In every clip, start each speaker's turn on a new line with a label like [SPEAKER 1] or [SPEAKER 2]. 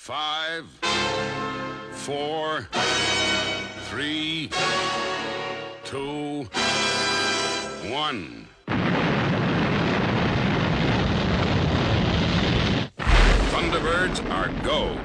[SPEAKER 1] 5, 4, 3, 2, 1. Thunderbirds are go.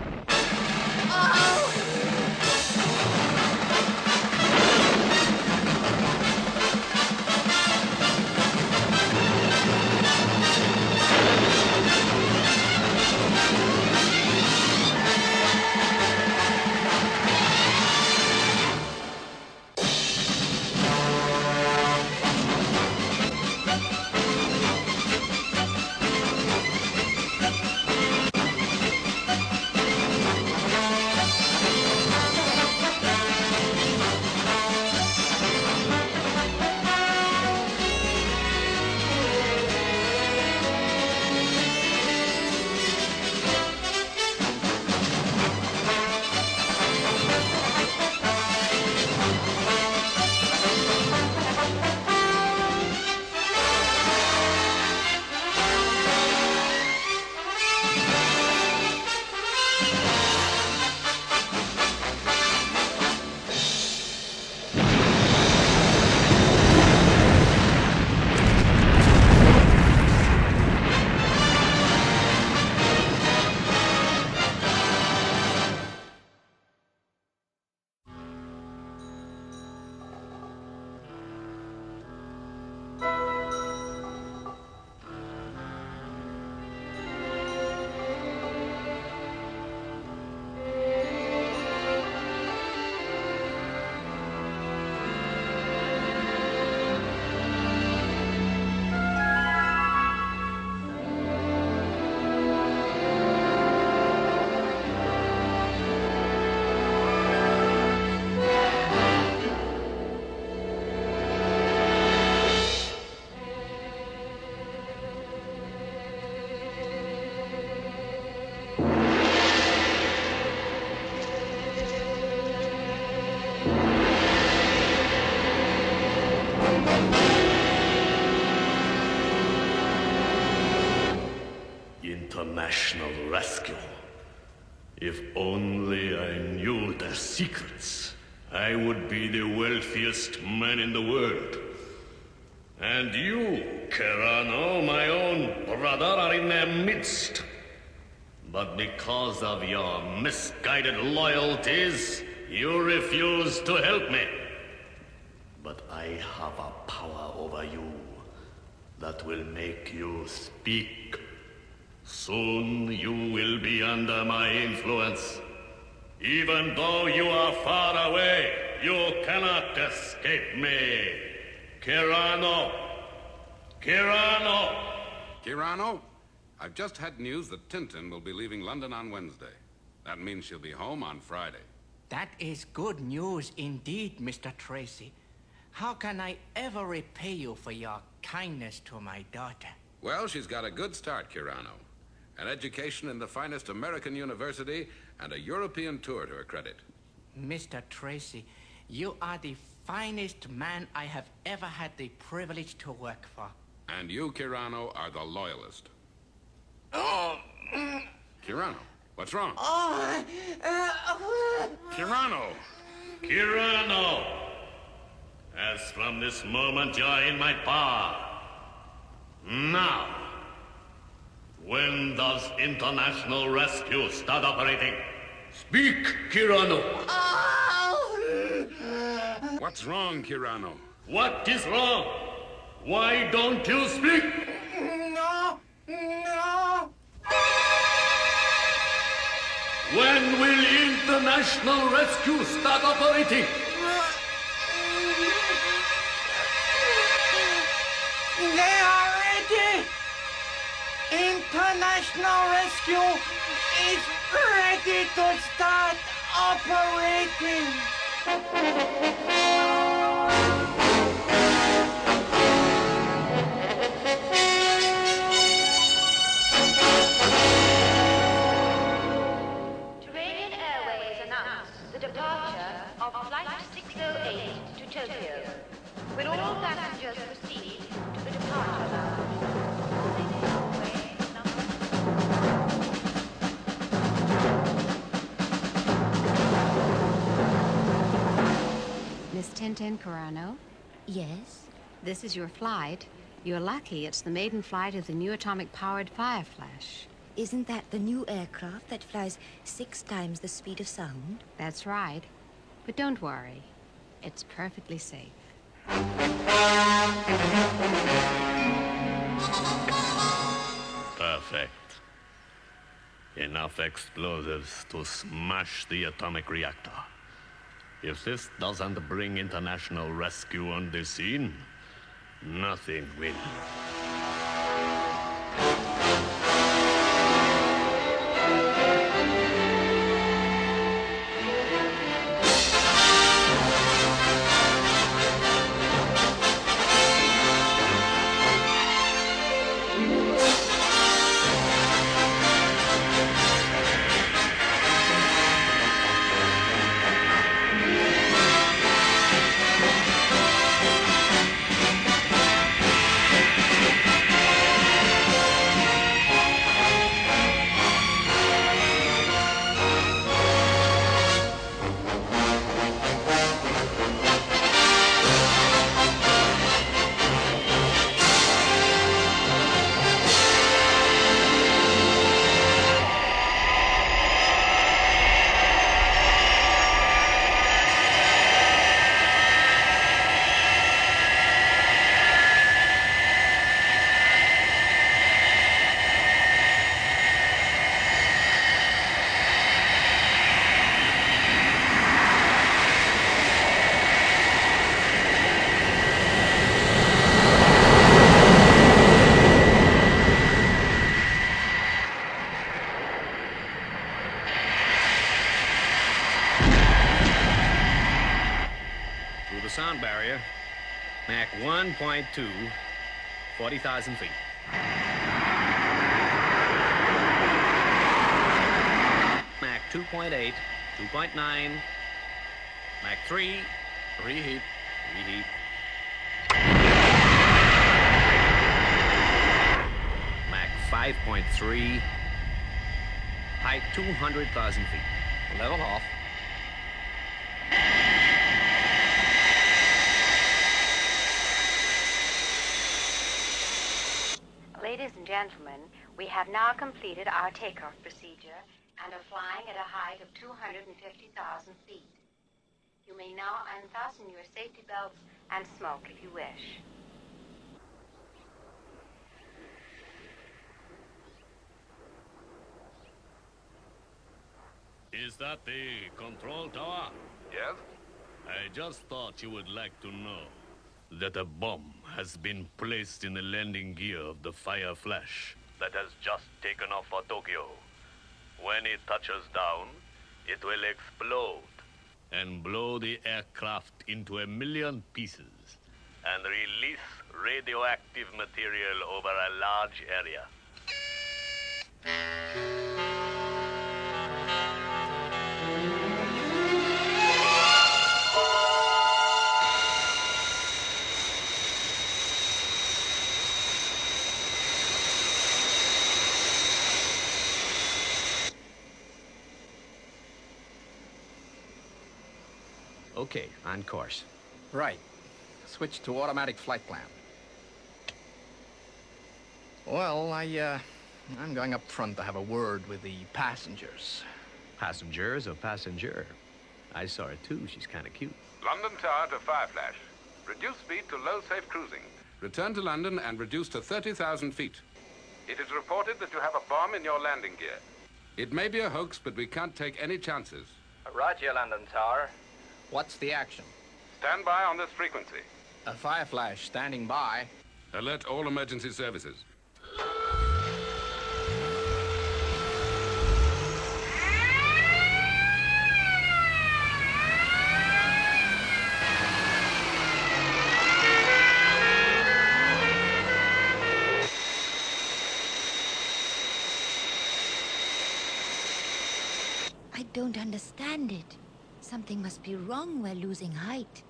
[SPEAKER 2] International rescue. If only I knew their secrets, I would be the wealthiest man in the world. And you, Kerano, my own brother, are in their midst. But because of your misguided loyalties, you refuse to help me. But I have a power over you that will make you speak. Soon you will be under my influence. Even though you are far away, you cannot escape me. Kirano! Kirano!
[SPEAKER 1] Kirano, I've just had news that Tintin will be leaving London on Wednesday. That means she'll be home on Friday.
[SPEAKER 3] That is good news indeed, Mr. Tracy. How can I ever repay you for your kindness to my daughter?
[SPEAKER 1] Well, she's got a good start, Kirano. An education in the finest American university and a European tour to her credit.
[SPEAKER 3] Mr. Tracy, you are the finest man I have ever had the privilege to work for.
[SPEAKER 1] And you, Kirano, are the loyalist.
[SPEAKER 3] Oh!
[SPEAKER 1] Kirano, what's wrong?
[SPEAKER 3] Oh!
[SPEAKER 1] Kirano!
[SPEAKER 2] Kirano! As from this moment, you are in my power. Now, when does international rescue start operating? Speak, Kirano!
[SPEAKER 1] What's wrong, Kirano?
[SPEAKER 2] What is wrong? Why don't you speak?
[SPEAKER 3] No! No!
[SPEAKER 2] When will international rescue start operating?
[SPEAKER 3] They are ready! International rescue is ready to start operating!
[SPEAKER 4] Terranian Airways announced the departure of Flight 608 to Tokyo. Will all passengers proceed to the departure lounge?
[SPEAKER 5] 1010, Carano.
[SPEAKER 6] Yes?
[SPEAKER 5] This is your flight. You're lucky. It's the maiden flight of the new atomic-powered Fireflash.
[SPEAKER 6] Isn't that the new aircraft that flies 6 times the speed of sound?
[SPEAKER 5] That's right. But don't worry. It's perfectly safe.
[SPEAKER 2] Perfect. Enough explosives to smash the atomic reactor. If this doesn't bring international rescue on the scene, nothing will.
[SPEAKER 7] Sound barrier. Mach 1.2, 40,000 feet. Mach 2.8, 2.9. Mach 3, reheat. Mach 5.3, height 200,000 feet. Level off.
[SPEAKER 5] Ladies and gentlemen, we have now completed our takeoff procedure and are flying at a height of 250,000 feet. You may now unfasten your safety belts and smoke if you wish.
[SPEAKER 2] Is that the control tower?
[SPEAKER 1] Yes?
[SPEAKER 2] I just thought you would like to know that a bomb has been placed in the landing gear of the Fireflash that has just taken off for Tokyo. When it touches down, it will explode and blow the aircraft into 1,000,000 pieces and release radioactive material over a large area.
[SPEAKER 7] Okay, on course.
[SPEAKER 3] Right. Switch to automatic flight plan. Well, I'm going up front to have a word with the passengers.
[SPEAKER 7] Passengers or passenger? I saw her too. She's kind of cute.
[SPEAKER 1] London Tower to Fireflash. Reduce speed to low safe cruising. Return to London and reduce to 30,000 feet. It is reported that you have a bomb in your landing gear. It may be a hoax, but we can't take any chances.
[SPEAKER 8] Roger, London Tower.
[SPEAKER 3] What's the action?
[SPEAKER 1] Stand by on this frequency.
[SPEAKER 3] A Fireflash standing by.
[SPEAKER 1] Alert all emergency services.
[SPEAKER 6] I don't understand it. Something must be wrong. We're losing height.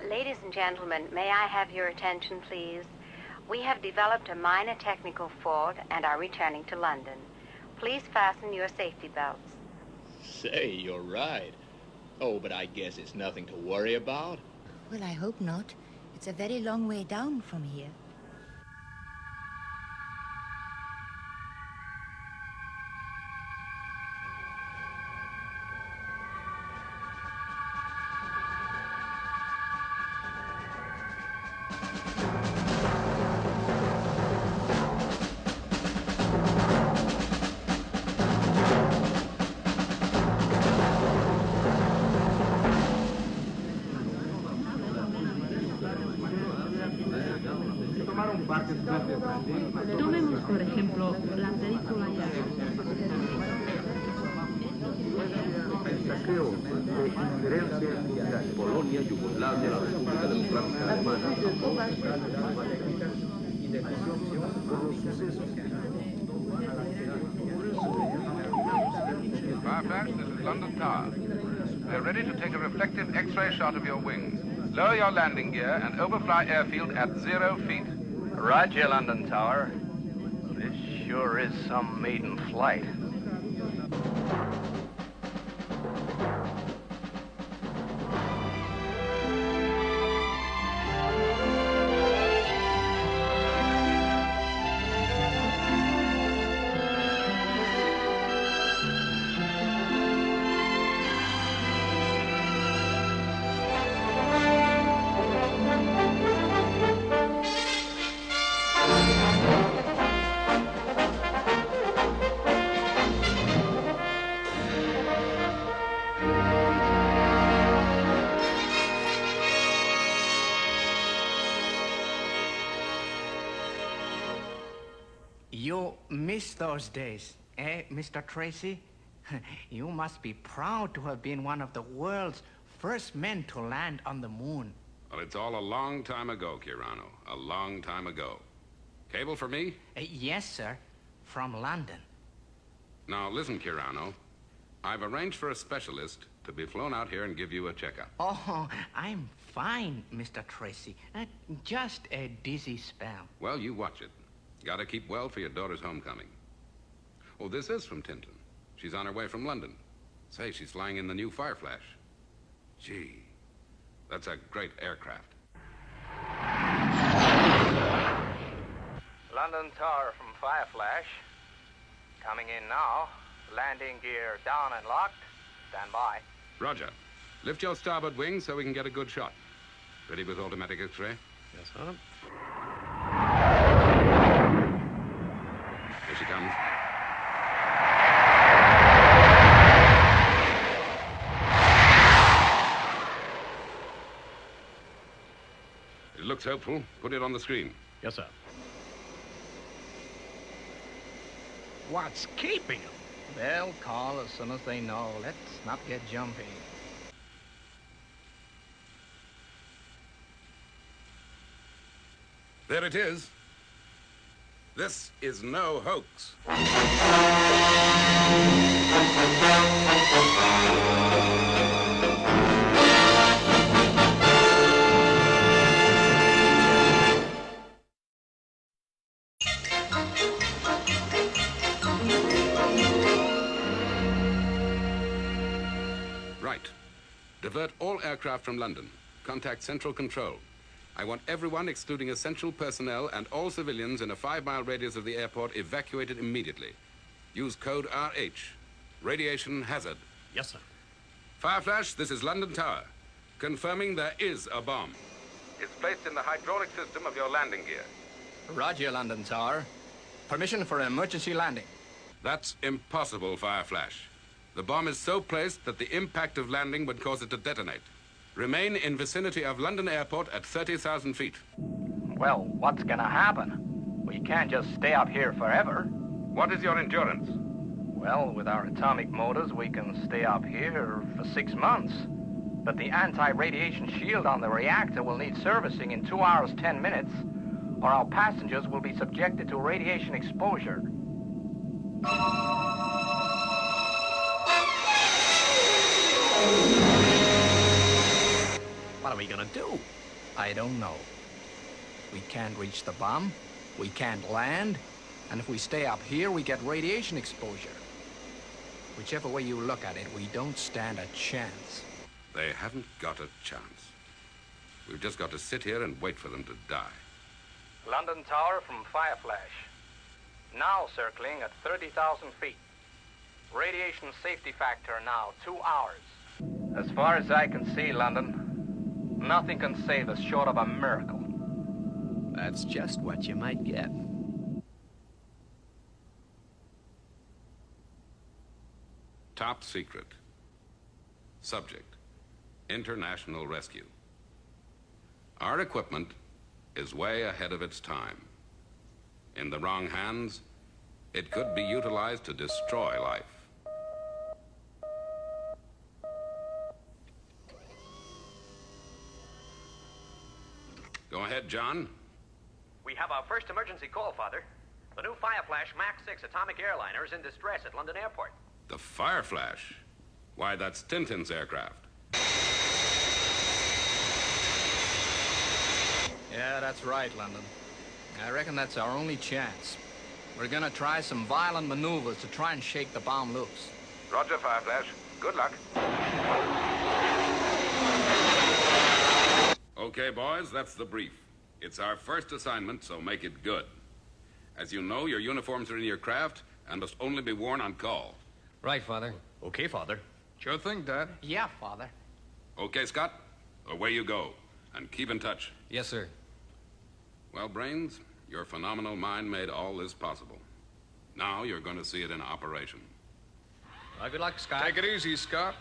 [SPEAKER 5] Ladies and gentlemen, may I have your attention, please? We have developed a minor technical fault and are returning to London. Please fasten your safety belts.
[SPEAKER 9] Say, you're right. Oh, but I guess it's nothing to worry about.
[SPEAKER 6] Well, I hope not. It's a very long way down from here.
[SPEAKER 9] Tomemos, por ejemplo, la película
[SPEAKER 10] El saqueo de injerencia de Polonia, Yugoslavia, la República Democrática Alemana, y de por los sucesos.
[SPEAKER 1] Fireflash, this is London Tower. We're ready to take a reflective X-ray shot of your wings. Lower your landing gear and overfly airfield at 0 feet.
[SPEAKER 8] Roger, London Tower. This sure is some maiden flight.
[SPEAKER 3] You miss those days, eh, Mr. Tracy? You must be proud to have been one of the world's first men to land on the moon.
[SPEAKER 1] Well, it's all a long time ago, Kirano. A long time ago. Cable for me?
[SPEAKER 3] Yes, sir. From London.
[SPEAKER 1] Now, listen, Kirano. I've arranged for a specialist to be flown out here and give you a checkup.
[SPEAKER 3] Oh, I'm fine, Mr. Tracy. Just a dizzy spell.
[SPEAKER 1] Well, you watch it. Gotta keep well for your daughter's homecoming. Oh, this is from Tinton. She's on her way from London. Say, she's flying in the new Fireflash. Gee, that's a great aircraft.
[SPEAKER 8] London Tower from Fireflash. Coming in now. Landing gear down and locked. Stand by.
[SPEAKER 1] Roger. Lift your starboard wing so we can get a good shot. Ready with automatic X-ray?
[SPEAKER 7] Yes, sir.
[SPEAKER 1] Here she comes. It looks hopeful. Put it on the screen.
[SPEAKER 7] Yes, sir. What's keeping them?
[SPEAKER 3] They'll call as soon as they know. Let's not get jumpy.
[SPEAKER 1] There it is. This is no hoax. Right. Divert all aircraft from London. Contact Central Control. I want everyone, excluding essential personnel and all civilians in a 5-mile radius of the airport, evacuated immediately. Use code RH. Radiation hazard.
[SPEAKER 7] Yes, sir.
[SPEAKER 1] Fireflash, this is London Tower. Confirming there is a bomb. It's placed in the hydraulic system of your landing gear.
[SPEAKER 3] Roger, London Tower. Permission for an emergency landing.
[SPEAKER 1] That's impossible, Fireflash. The bomb is so placed that the impact of landing would cause it to detonate. Remain in vicinity of London Airport at 30,000 feet.
[SPEAKER 8] Well, what's gonna happen? We can't just stay up here forever.
[SPEAKER 1] What is your endurance?
[SPEAKER 8] Well, with our atomic motors, we can stay up here for 6 months. But the anti-radiation shield on the reactor will need servicing in 2 hours, 10 minutes, or our passengers will be subjected to radiation exposure.
[SPEAKER 7] What are we gonna do?
[SPEAKER 3] I don't know. We can't reach the bomb, we can't land, and if we stay up here, we get radiation exposure. Whichever way you look at it, we don't stand a chance.
[SPEAKER 1] They haven't got a chance. We've just got to sit here and wait for them to die.
[SPEAKER 8] London Tower from Fireflash. Now circling at 30,000 feet. Radiation safety factor now 2 hours. As far as I can see, London, nothing can save us short of a miracle.
[SPEAKER 7] That's just what you might get.
[SPEAKER 1] Top secret. Subject: international rescue. Our equipment is way ahead of its time. In the wrong hands, it could be utilized to destroy life. Go ahead, John.
[SPEAKER 11] We have our first emergency call, Father. The new Fireflash Max 6 atomic airliner is in distress at London Airport.
[SPEAKER 1] The Fireflash? Why, that's Tintin's aircraft.
[SPEAKER 3] Yeah, that's right, London. I reckon that's our only chance. We're gonna try some violent maneuvers to try and shake the bomb loose.
[SPEAKER 1] Roger, Fireflash. Good luck. Okay, boys, that's the brief. It's our first assignment, so make it good. As you know, your uniforms are in your craft and must only be worn on call.
[SPEAKER 11] Right, Father.
[SPEAKER 7] Okay, Father.
[SPEAKER 12] Sure thing, Dad.
[SPEAKER 3] Yeah, Father.
[SPEAKER 1] Okay, Scott? Away you go. And keep in touch.
[SPEAKER 11] Yes, sir.
[SPEAKER 1] Well, Brains, your phenomenal mind made all this possible. Now you're going to see it in operation.
[SPEAKER 11] Well, good luck, Scott.
[SPEAKER 12] Take it easy, Scott.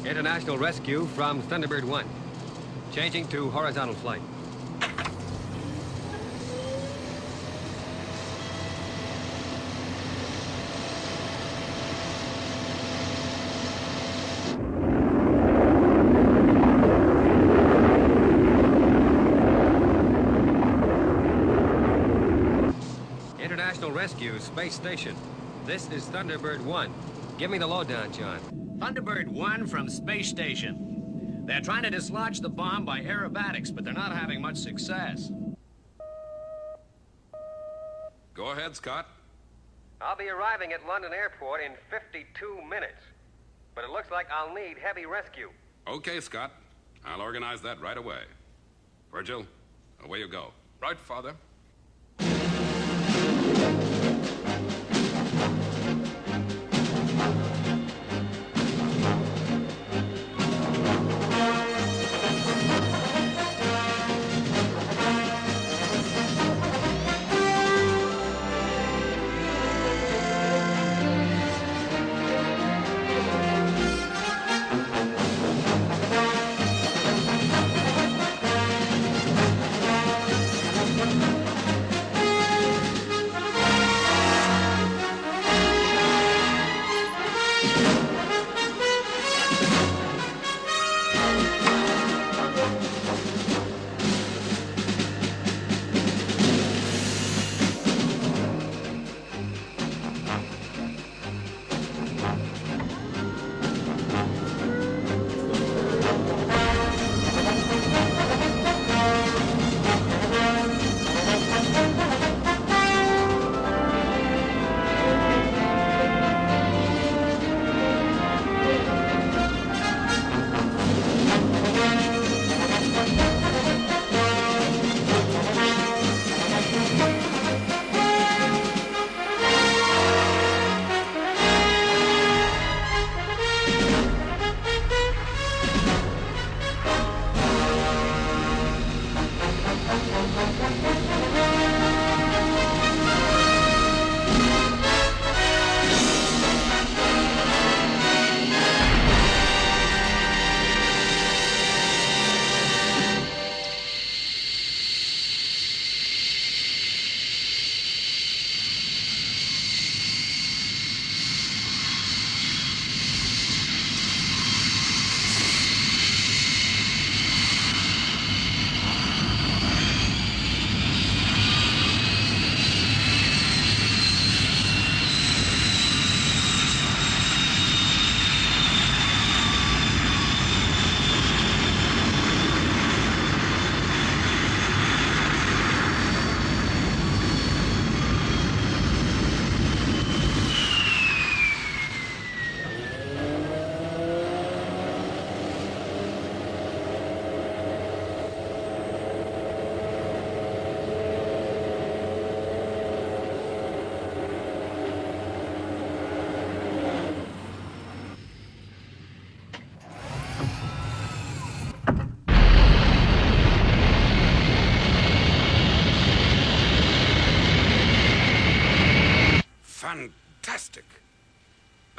[SPEAKER 11] International rescue from Thunderbird 1. Changing to horizontal flight. International Rescue Space Station. This is Thunderbird 1. Give me the lowdown, John.
[SPEAKER 13] Thunderbird 1 from Space Station. They're trying to dislodge the bomb by aerobatics, but they're not having much success.
[SPEAKER 1] Go ahead, Scott.
[SPEAKER 11] I'll be arriving at London Airport in 52 minutes. But it looks like I'll need heavy rescue.
[SPEAKER 1] Okay, Scott. I'll organize that right away. Virgil, away you go.
[SPEAKER 12] Right, Father.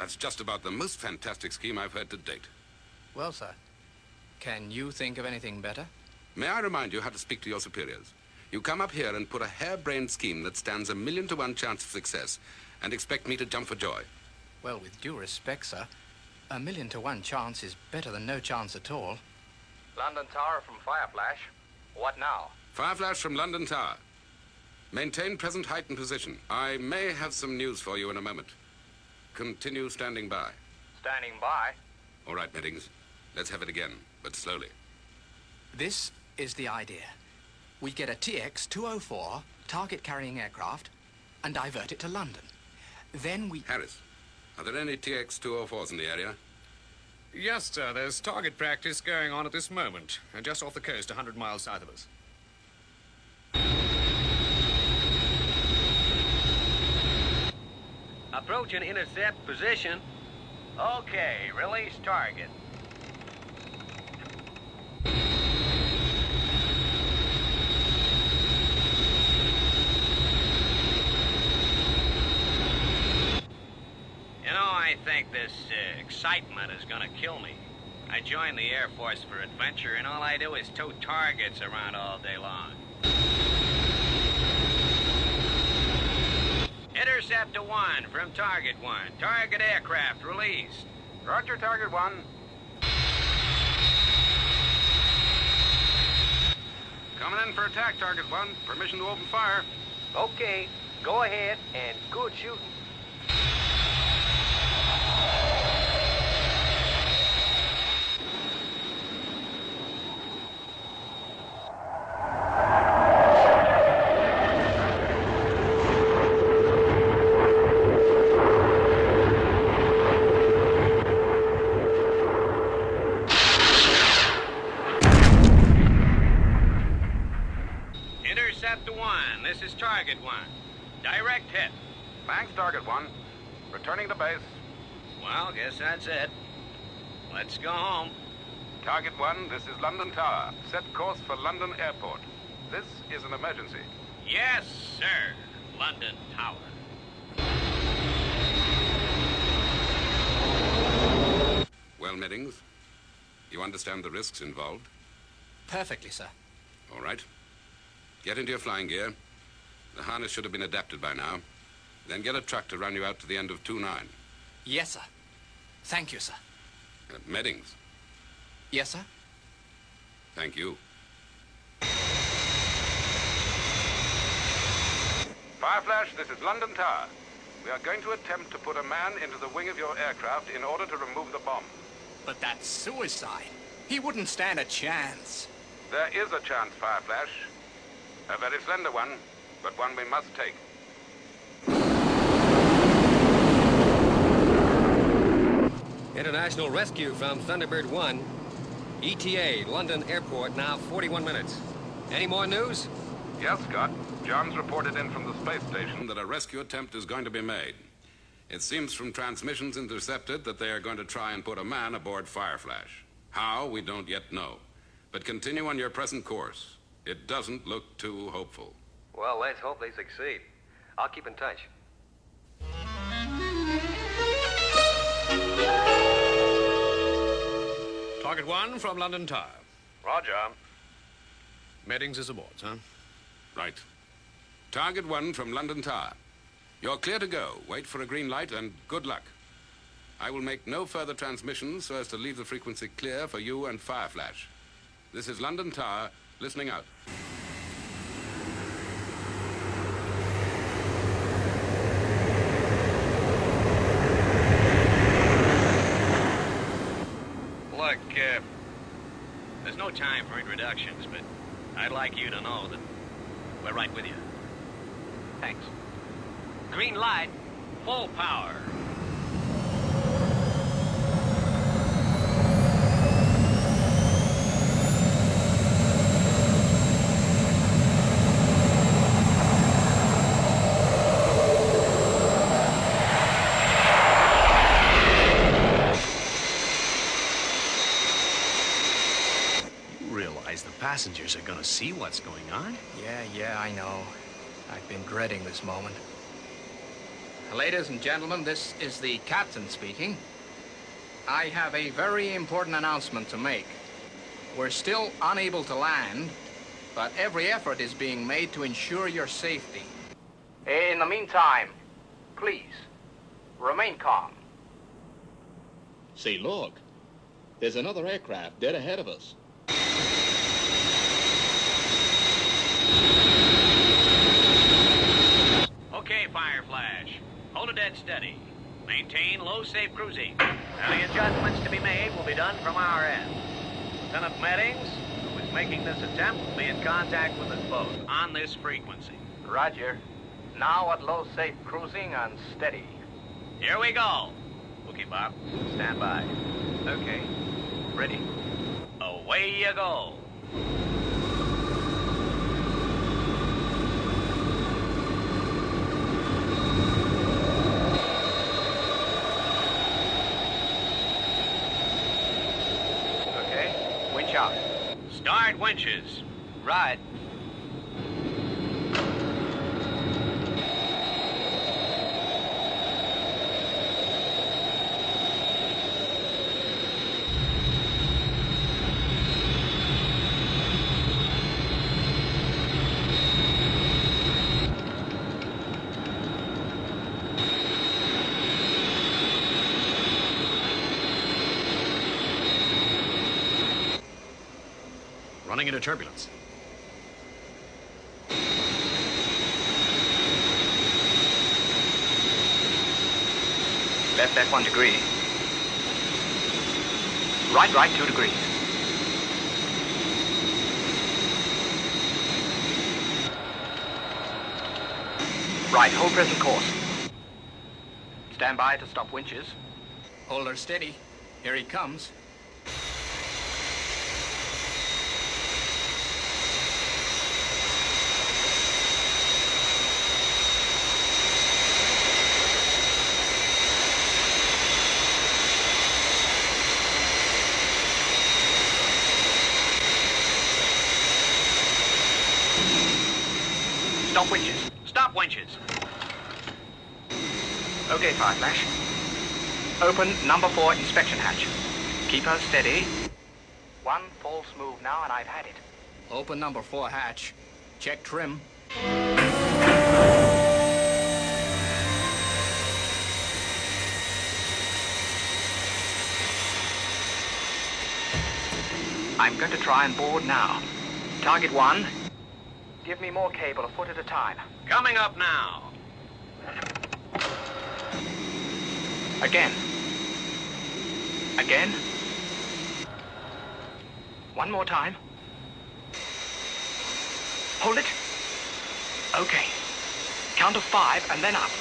[SPEAKER 1] That's just about the most fantastic scheme I've heard to date.
[SPEAKER 3] Well, sir, can you think of anything better?
[SPEAKER 1] May I remind you how to speak to your superiors? You come up here and put a harebrained scheme that stands 1,000,000 to 1 chance of success and expect me to jump for joy.
[SPEAKER 3] Well, with due respect, sir, 1,000,000 to 1 chance is better than no chance at all.
[SPEAKER 8] London Tower from Fireflash. What now?
[SPEAKER 1] Fireflash from London Tower. Maintain present height and position. I may have some news for you in a moment. Continue standing by.
[SPEAKER 8] Standing by?
[SPEAKER 1] All right, Meddings. Let's have it again, but slowly.
[SPEAKER 3] This is the idea. We get a TX-204 target-carrying aircraft and divert it to London. Then we...
[SPEAKER 1] Harris, are there any TX-204s in the area?
[SPEAKER 13] Yes, sir. There's target practice going on at this moment, just off the coast, 100 miles south of us.
[SPEAKER 11] Approaching intercept position.
[SPEAKER 8] Okay, release target.
[SPEAKER 13] You know, I think this excitement is gonna kill me. I joined the Air Force for adventure, and all I do is tow targets around all day long. Intercept to 1 from Target 1. Target aircraft released.
[SPEAKER 1] Roger, Target 1. Coming in for attack, Target 1. Permission to open fire.
[SPEAKER 11] Okay, go ahead and good shooting.
[SPEAKER 13] Intercept to 1. This is Target 1. Direct hit.
[SPEAKER 1] Thanks, Target 1. Returning to base.
[SPEAKER 13] Well, guess that's it. Let's go home.
[SPEAKER 1] Target 1, this is London Tower. Set course for London Airport. This is an emergency.
[SPEAKER 13] Yes, sir. London Tower.
[SPEAKER 1] Well, Meddings, you understand the risks involved?
[SPEAKER 3] Perfectly, sir.
[SPEAKER 1] All right. Get into your flying gear. The harness should have been adapted by now. Then get a truck to run you out to the end of 2-9.
[SPEAKER 3] Yes, sir. Thank you, sir.
[SPEAKER 1] Meddings.
[SPEAKER 3] Yes, sir?
[SPEAKER 1] Thank you. Fireflash, this is London Tower. We are going to attempt to put a man into the wing of your aircraft in order to remove the bomb.
[SPEAKER 3] But that's suicide. He wouldn't stand a chance.
[SPEAKER 1] There is a chance, Fireflash. A very slender one, but one we must take.
[SPEAKER 11] International rescue from Thunderbird 1. ETA, London Airport, now 41 minutes. Any more news?
[SPEAKER 1] Yes, Scott. John's reported in from the space station that a rescue attempt is going to be made. It seems from transmissions intercepted that they are going to try and put a man aboard Fireflash. How, we don't yet know. But continue on your present course. It doesn't look too hopeful.
[SPEAKER 11] Well, let's hope they succeed. I'll keep in touch.
[SPEAKER 13] Target 1 from London Tower.
[SPEAKER 8] Roger.
[SPEAKER 13] Meddings is aboard, sir.
[SPEAKER 1] Right. Target 1 from London Tower. You're clear to go. Wait for a green light and good luck. I will make no further transmissions so as to leave the frequency clear for you and Fireflash. This is London Tower, listening out.
[SPEAKER 13] Look, there's no time for introductions, but I'd like you to know that we're right with you. Thanks. Green light, full power.
[SPEAKER 7] The passengers are gonna see what's going on.
[SPEAKER 3] Yeah, I know. I've been dreading this moment. Ladies and gentlemen, this is the captain speaking. I have a very important announcement to make. We're still unable to land, but every effort is being made to ensure your safety.
[SPEAKER 8] In the meantime, please, remain calm.
[SPEAKER 14] Say, look. There's another aircraft dead ahead of us.
[SPEAKER 13] Okay, Fireflash. Hold it dead steady. Maintain low, safe cruising. Any adjustments to be made will be done from our end. Lieutenant Meddings, who is making this attempt, will be in contact with us both on this frequency.
[SPEAKER 8] Roger. Now at low, safe cruising and steady.
[SPEAKER 13] Here we go. Okay, Bob. Stand by.
[SPEAKER 8] Okay. Ready.
[SPEAKER 13] Away you go.
[SPEAKER 8] Okay. Winch out.
[SPEAKER 13] Start winches.
[SPEAKER 8] Right.
[SPEAKER 7] Running into turbulence.
[SPEAKER 8] Left 1 degree. Right 2 degrees. Right, hold present course. Stand by to stop winches.
[SPEAKER 3] Hold her steady. Here he comes.
[SPEAKER 8] Stop winches.
[SPEAKER 13] Stop winches.
[SPEAKER 8] Okay, Fireflash. Open number 4 inspection hatch. Keep her steady. 1 false move now and I've had it.
[SPEAKER 3] Open number 4 hatch. Check trim.
[SPEAKER 8] I'm going to try and board now. Target 1. Give me more cable, a foot at a time.
[SPEAKER 13] Coming up now.
[SPEAKER 8] Again. Again. One more time. Hold it. Okay. Count of 5 and then up.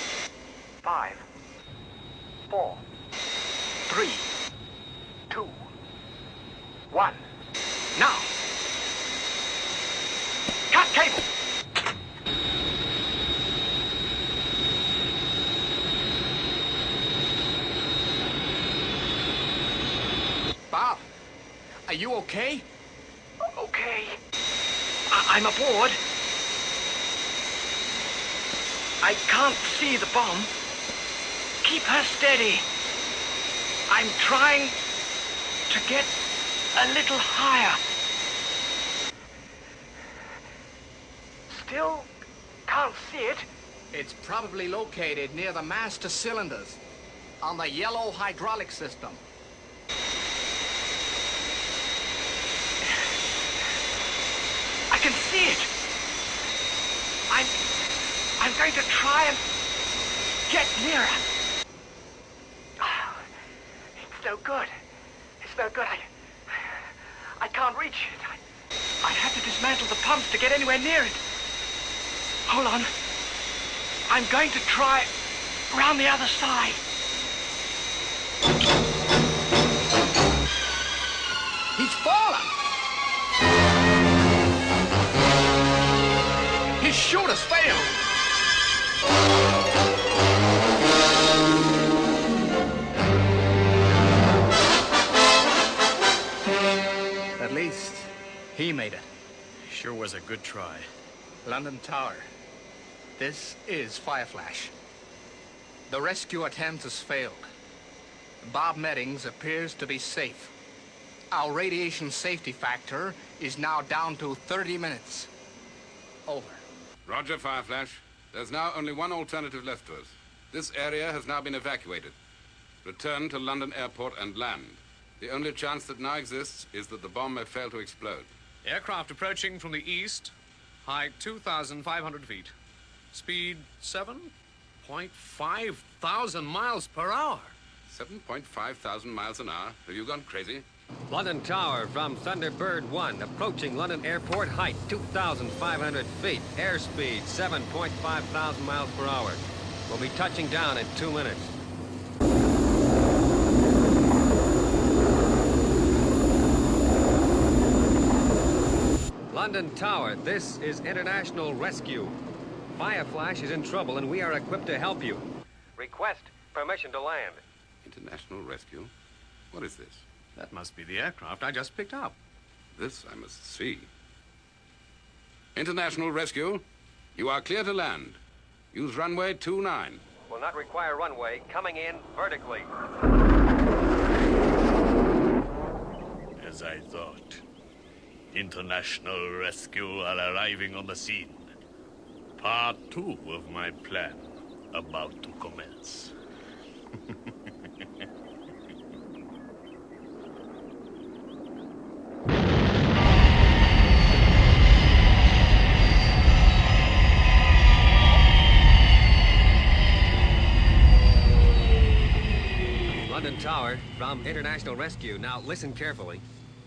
[SPEAKER 8] 5, 4, 3, 2, 1. Now. Cut cable.
[SPEAKER 3] Bob, are you okay?
[SPEAKER 8] Okay. I'm aboard. I can't see the bomb. Keep her steady. I'm trying to get a little higher. Still can't see it.
[SPEAKER 3] It's probably located near the master cylinders on the yellow hydraulic system.
[SPEAKER 8] I can see it. I'm going to try and get nearer. Oh, it's no good. It's no good. I can't reach it. I have to dismantle the pumps to get anywhere near it. Hold on. I'm going to try around the other side.
[SPEAKER 3] He's fallen! His chute has failed! At least, he made it.
[SPEAKER 7] Sure was a good try.
[SPEAKER 3] London Tower. This is Fireflash. The rescue attempt has failed. Bob Meddings appears to be safe. Our radiation safety factor is now down to 30 minutes. Over.
[SPEAKER 1] Roger, Fireflash. There's now only one alternative left to us. This area has now been evacuated. Return to London Airport and land. The only chance that now exists is that the bomb may fail to explode.
[SPEAKER 15] Aircraft approaching from the east. Height 2,500 feet. Speed 7.5 thousand miles per hour.
[SPEAKER 1] 7.5 thousand miles an hour? Have you gone crazy?
[SPEAKER 7] London Tower from Thunderbird 1, approaching London Airport, height 2,500 feet, airspeed 7.5 thousand miles per hour. We'll be touching down in 2 minutes. London Tower, this is International Rescue. Fireflash is in trouble and we are equipped to help you.
[SPEAKER 11] Request permission to land.
[SPEAKER 1] International Rescue? What is this?
[SPEAKER 15] That must be the aircraft I just picked up.
[SPEAKER 1] This I must see. International Rescue, you are clear to land. Use runway 29.
[SPEAKER 11] Will not require runway. Coming in vertically.
[SPEAKER 2] As I thought. International Rescue are arriving on the scene. Part 2 of my plan about to commence.
[SPEAKER 7] London Tower from International Rescue. Now listen carefully.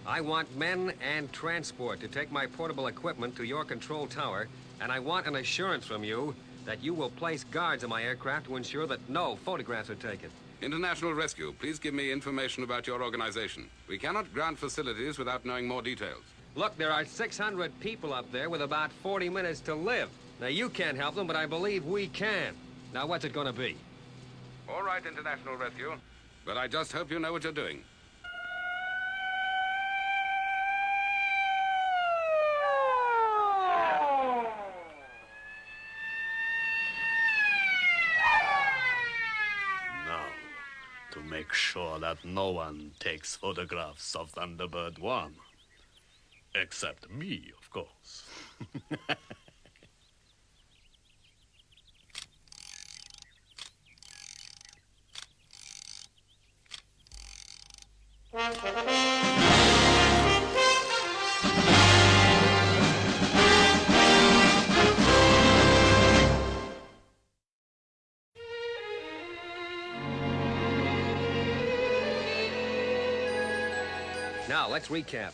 [SPEAKER 7] I want men and transport to take my portable equipment to your control tower, and I want an assurance from you that you will place guards in my aircraft to ensure that no photographs are taken.
[SPEAKER 1] International Rescue, please give me information about your organization. We cannot grant facilities without knowing more details.
[SPEAKER 7] Look, there are 600 people up there with about 40 minutes to live. Now, you can't help them, but I believe we can. Now, what's it going to be?
[SPEAKER 1] All right, International Rescue. But I just hope you know what you're doing.
[SPEAKER 2] To make sure that no one takes photographs of Thunderbird 1. Except me, of course.
[SPEAKER 7] Now, let's recap.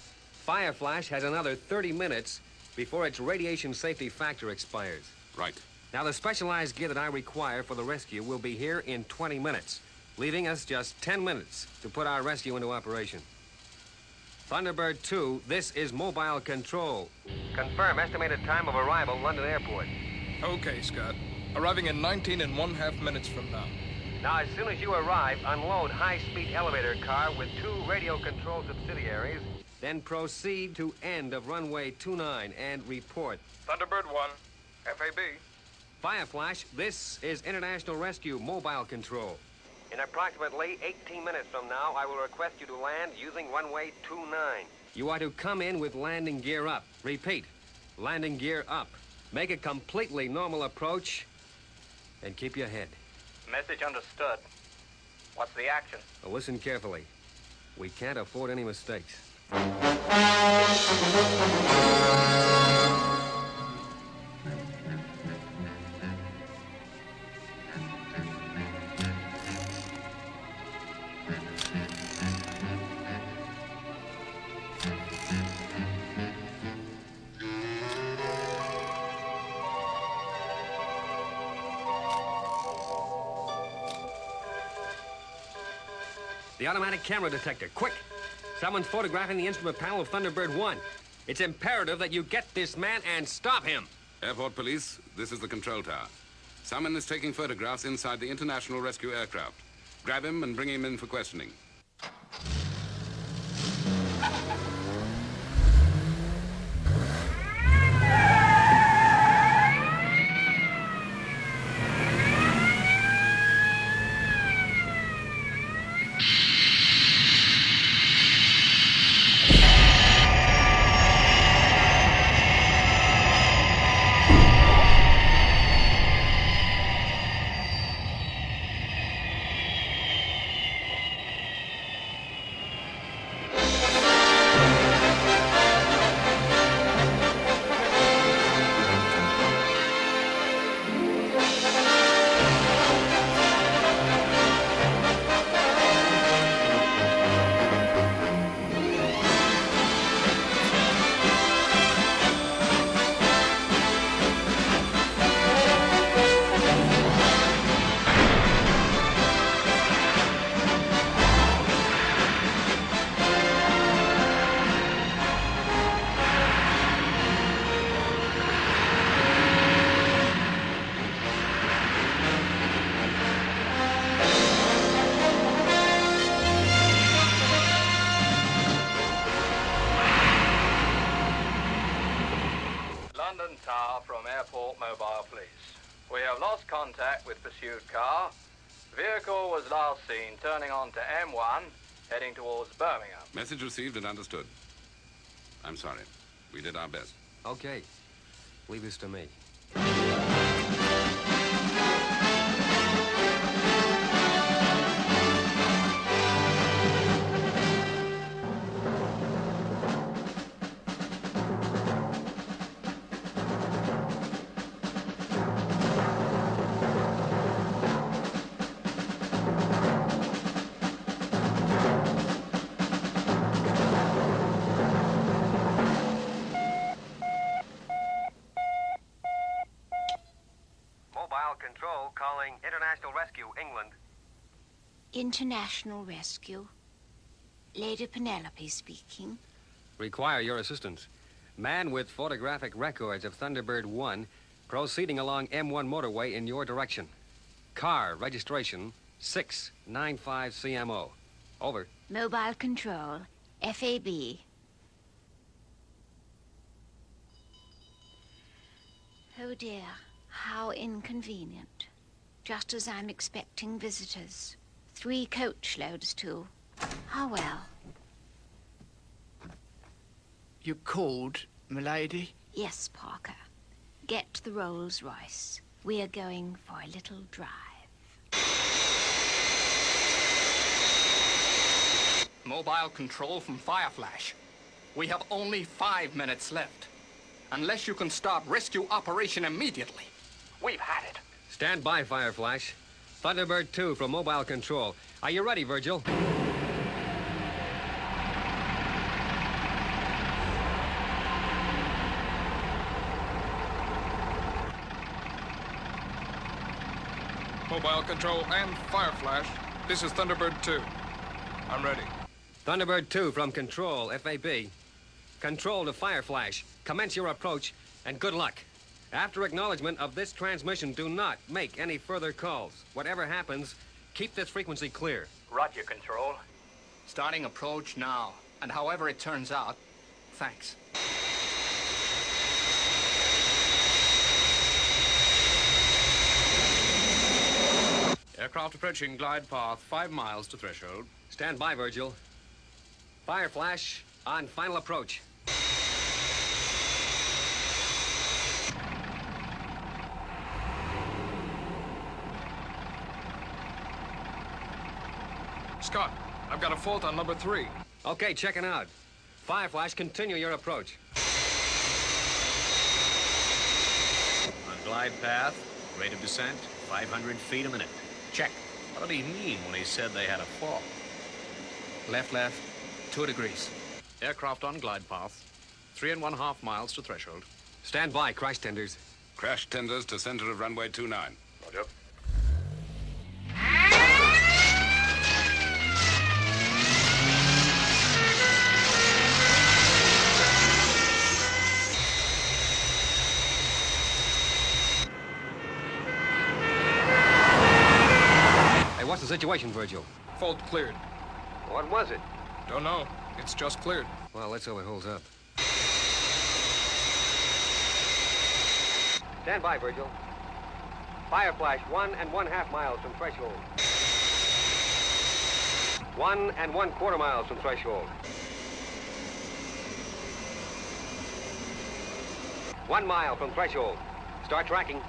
[SPEAKER 7] Fireflash has another 30 minutes before its radiation safety factor expires.
[SPEAKER 1] Right.
[SPEAKER 7] Now, the specialized gear that I require for the rescue will be here in 20 minutes, leaving us just 10 minutes to put our rescue into operation. Thunderbird 2, this is mobile control.
[SPEAKER 11] Confirm estimated time of arrival, London Airport.
[SPEAKER 12] Okay, Scott. Arriving in 19½ minutes from now.
[SPEAKER 11] Now, as soon as you arrive, unload high-speed elevator car with 2 radio-controlled subsidiaries.
[SPEAKER 7] Then proceed to end of runway 29 and report.
[SPEAKER 12] Thunderbird 1, FAB.
[SPEAKER 7] Fireflash, this is International Rescue Mobile Control.
[SPEAKER 11] In approximately 18 minutes from now, I will request you to land using runway 29.
[SPEAKER 7] You are to come in with landing gear up. Repeat, landing gear up. Make a completely normal approach and keep your head.
[SPEAKER 8] Message understood. What's the action?
[SPEAKER 7] Well, listen carefully. We can't afford any mistakes. The automatic camera detector, quick! Someone's photographing the instrument panel of Thunderbird 1. It's imperative that you get this man and stop him.
[SPEAKER 1] Airport police, this is the control tower. Someone is taking photographs inside the International Rescue aircraft. Grab him and bring him in for questioning.
[SPEAKER 8] Tower from Airport Mobile Police. We have lost contact with pursued car. Vehicle was last seen turning onto M1, heading towards Birmingham.
[SPEAKER 1] Message received and understood. I'm sorry. We did our best.
[SPEAKER 7] Okay. Leave this to me.
[SPEAKER 11] Control calling International Rescue, England.
[SPEAKER 6] International Rescue. Lady Penelope speaking.
[SPEAKER 7] Require your assistance. Man with photographic records of Thunderbird 1 proceeding along M1 motorway in your direction. Car registration 695 CMO. Over.
[SPEAKER 6] Mobile Control. FAB. Oh dear. How inconvenient. Just as I'm expecting visitors. 3 coach loads, too. How well.
[SPEAKER 3] You called, milady?
[SPEAKER 6] Yes, Parker. Get the Rolls-Royce. We're going for a little drive.
[SPEAKER 3] Mobile Control from Fireflash. We have only 5 minutes left. Unless you can start rescue operation immediately. We've had it.
[SPEAKER 7] Stand by, Fireflash. Thunderbird 2 from Mobile Control. Are you ready, Virgil?
[SPEAKER 12] Mobile Control and Fireflash. This is Thunderbird 2. I'm ready.
[SPEAKER 7] Thunderbird 2 from Control, FAB. Control to Fireflash. Commence your approach, and good luck. After acknowledgement of this transmission, do not make any further calls. Whatever happens, keep this frequency clear.
[SPEAKER 8] Roger, Control.
[SPEAKER 3] Starting approach now. And however it turns out, thanks.
[SPEAKER 15] Aircraft approaching glide path 5 miles to threshold.
[SPEAKER 7] Stand by, Virgil. Fireflash on final approach.
[SPEAKER 12] Scott, I've got a fault on number 3.
[SPEAKER 7] Okay, checking out. Fireflash, continue your approach.
[SPEAKER 13] On glide path, rate of descent, 500 feet a minute.
[SPEAKER 3] Check.
[SPEAKER 13] What did he mean when he said they had a fall?
[SPEAKER 3] Left, 2 degrees.
[SPEAKER 15] Aircraft on glide path 3.5 miles to threshold.
[SPEAKER 7] Stand by, crash tenders.
[SPEAKER 1] Crash tenders to center of runway 29.
[SPEAKER 15] Roger.
[SPEAKER 7] What's the situation, Virgil?
[SPEAKER 12] Fault cleared.
[SPEAKER 7] What was it?
[SPEAKER 12] Don't know. It's just cleared.
[SPEAKER 7] Well, let's hope it holds up.
[SPEAKER 11] Stand by, Virgil. Fireflash 1.5 miles from threshold. 1.25 miles from threshold. 1 mile from threshold. Start tracking.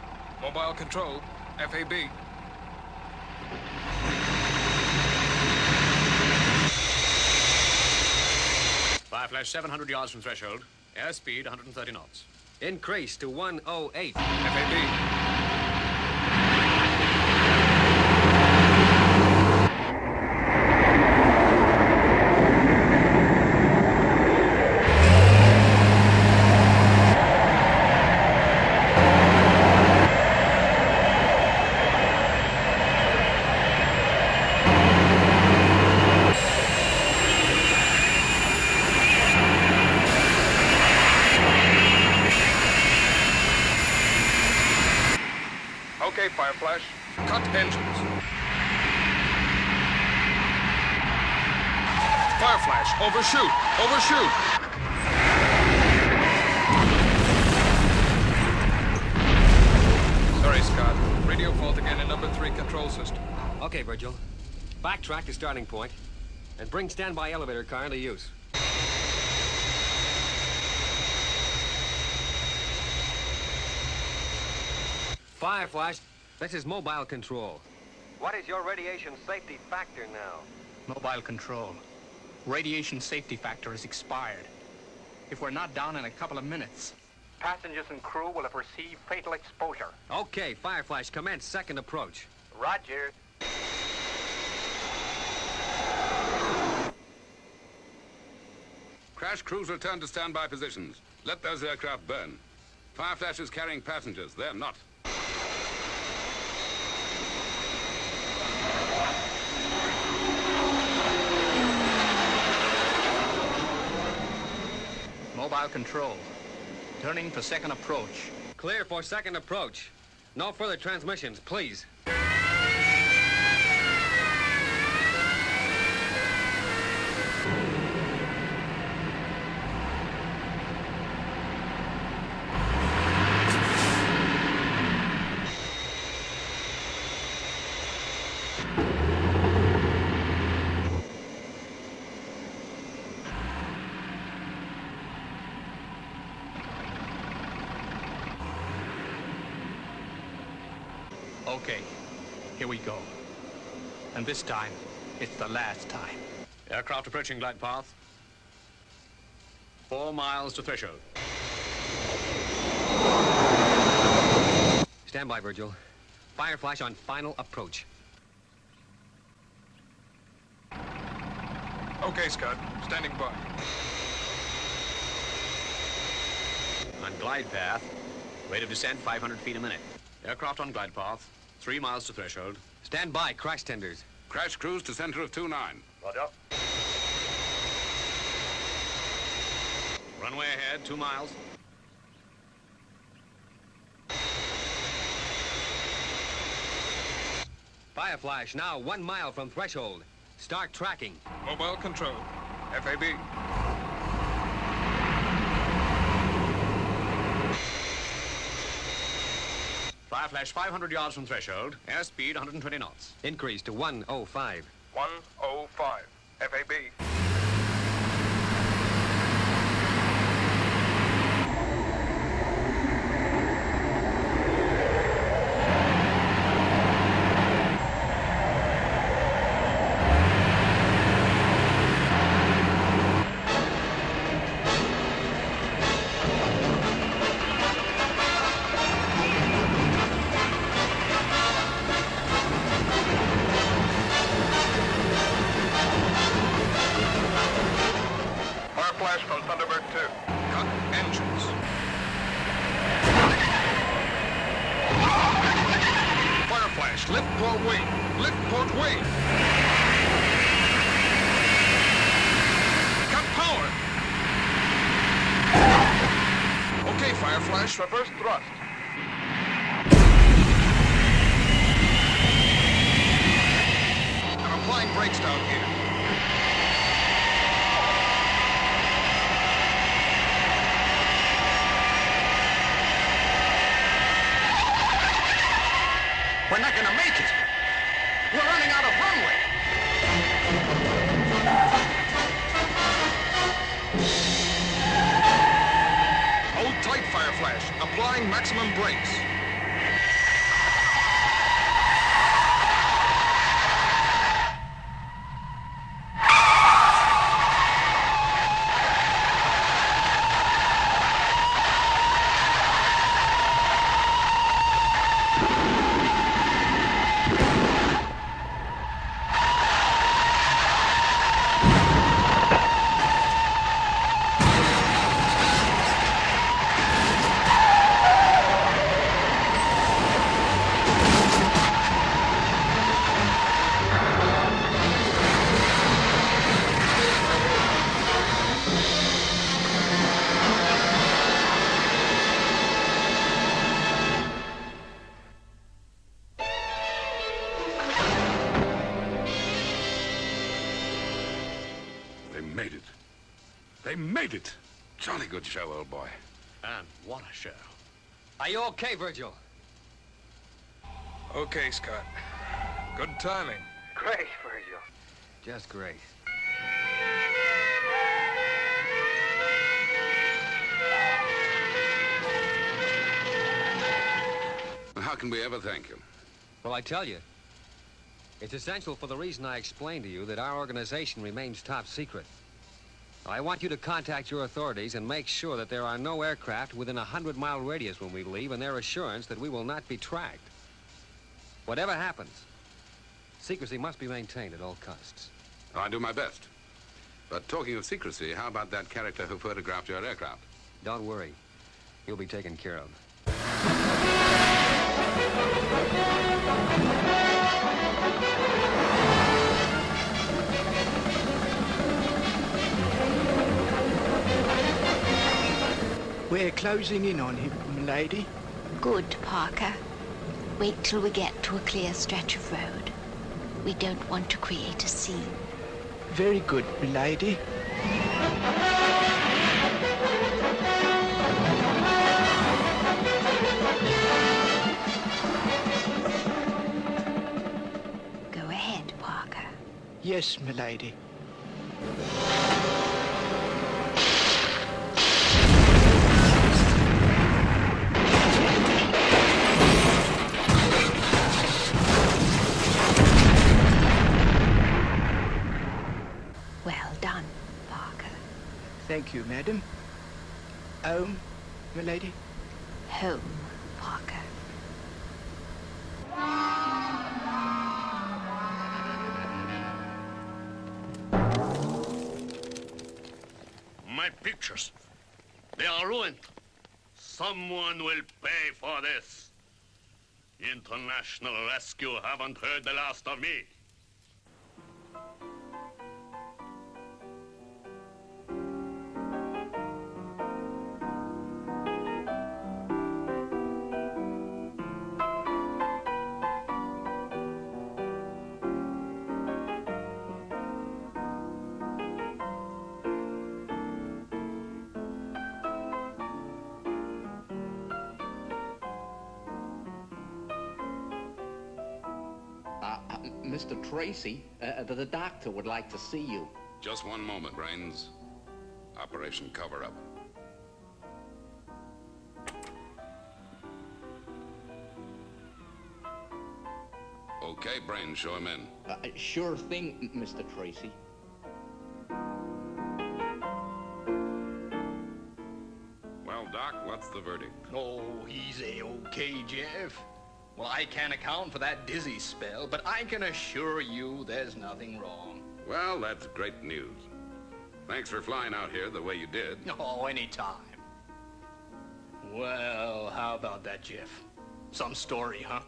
[SPEAKER 12] Mobile Control, FAB.
[SPEAKER 15] Fireflash 700 yards from threshold. Airspeed 130 knots.
[SPEAKER 7] Increase to 108.
[SPEAKER 12] FAB. Okay, Fireflash. Cut engines. Fireflash, overshoot! Overshoot! Radio fault again in number 3 control system.
[SPEAKER 7] Okay, Virgil. Backtrack to starting point and bring standby elevator car into use. Fireflash, this is mobile control.
[SPEAKER 11] What is your radiation safety factor now?
[SPEAKER 3] Mobile control. Radiation safety factor is expired. If we're not down in a couple of minutes,
[SPEAKER 8] Passengers and crew will have received fatal exposure.
[SPEAKER 7] Okay, Fireflash, commence second approach.
[SPEAKER 8] Roger.
[SPEAKER 1] Crash crews return to standby positions. Let those aircraft burn. Fireflash is carrying passengers. They're not.
[SPEAKER 3] mobile control. Turning for second approach.
[SPEAKER 7] Clear for second approach. No further transmissions, please.
[SPEAKER 3] Okay, here we go. And this time, it's the last time.
[SPEAKER 15] Aircraft approaching glide path. 4 miles to threshold.
[SPEAKER 7] Stand by, Virgil. Fireflash on final approach.
[SPEAKER 12] Okay, Scott. Standing by.
[SPEAKER 15] On glide path, rate of descent 500 feet a minute. Aircraft on glide path, 3 miles to threshold.
[SPEAKER 7] Stand by, crash tenders.
[SPEAKER 1] Crash cruise to center of 29.
[SPEAKER 15] Roger. Runway ahead, 2 miles.
[SPEAKER 7] Fireflash now 1 mile from threshold. Start tracking.
[SPEAKER 12] Mobile control. FAB.
[SPEAKER 15] Fireflash 500 yards from threshold. Airspeed 120 knots.
[SPEAKER 7] Increase to 105.
[SPEAKER 12] 105. FAB. Flash from Thunderbird 2. Cut engines. Fireflash, lift port wing. Lift port wing. Cut power. Okay, Fireflash, reverse thrust. I'm applying brakes down here. We're not gonna make it. We're running out of runway. Hold tight, Fireflash. Applying maximum brakes. They made it. Jolly good show, old boy.
[SPEAKER 15] And what a show.
[SPEAKER 7] Are you okay, Virgil?
[SPEAKER 12] Okay, Scott. Good timing.
[SPEAKER 3] Great, Virgil.
[SPEAKER 7] Just great.
[SPEAKER 1] How can we ever thank you?
[SPEAKER 7] Well, I tell you, it's essential for the reason I explained to you that our organization remains top secret. I want you to contact your authorities and make sure that there are no aircraft within a 100-mile radius when we leave, and their assurance that we will not be tracked. Whatever happens, secrecy must be maintained at all costs.
[SPEAKER 1] I'll do my best. But talking of secrecy, how about that character who photographed your aircraft?
[SPEAKER 7] Don't worry. He'll be taken care of.
[SPEAKER 16] We're closing in on him, milady.
[SPEAKER 6] Good, Parker. Wait till we get to a clear stretch of road. We don't want to create a scene.
[SPEAKER 16] Very good, milady.
[SPEAKER 6] Go ahead, Parker.
[SPEAKER 16] Yes, milady.
[SPEAKER 6] Well done, Parker.
[SPEAKER 16] Thank you, madam. Home, milady?
[SPEAKER 6] Home, Parker.
[SPEAKER 2] My pictures. They are ruined. Someone will pay for this. International Rescue haven't heard the last of me.
[SPEAKER 15] Mr. Tracy, the doctor would like to see you.
[SPEAKER 1] Just one moment, Brains. Operation Cover-Up. Okay, Brains, show him in.
[SPEAKER 15] Sure thing, Mr. Tracy.
[SPEAKER 1] Well, Doc, what's the verdict?
[SPEAKER 3] Oh, he's A-okay, Jeff. Well, I can't account for that dizzy spell, but I can assure you there's nothing wrong.
[SPEAKER 1] Well, that's great news. Thanks for flying out here the way you did.
[SPEAKER 3] Oh, anytime. Well, how about that, Jeff? Some story, huh?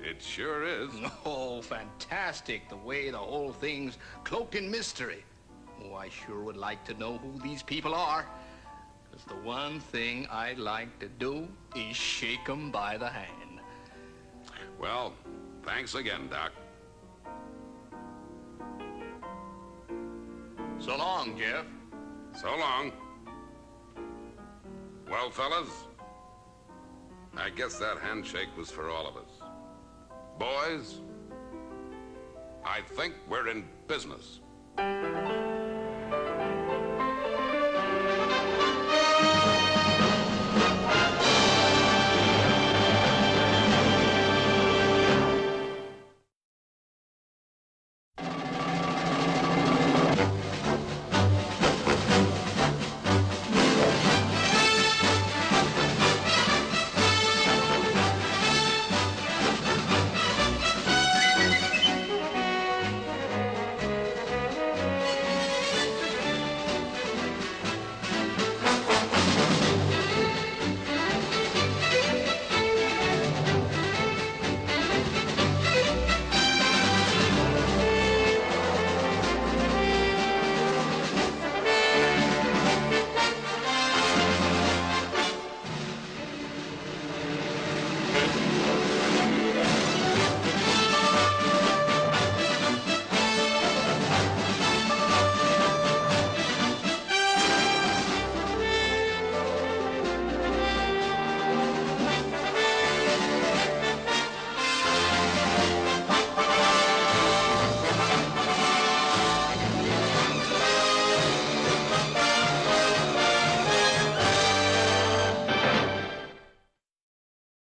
[SPEAKER 1] It sure is.
[SPEAKER 3] Oh, fantastic, the way the whole thing's cloaked in mystery. Oh, I sure would like to know who these people are. Because the one thing I'd like to do is shake 'em by the hand.
[SPEAKER 1] Well, thanks again, Doc.
[SPEAKER 3] So long, Jeff.
[SPEAKER 1] So long. Well, fellas, I guess that handshake was for all of us. Boys, I think we're in business.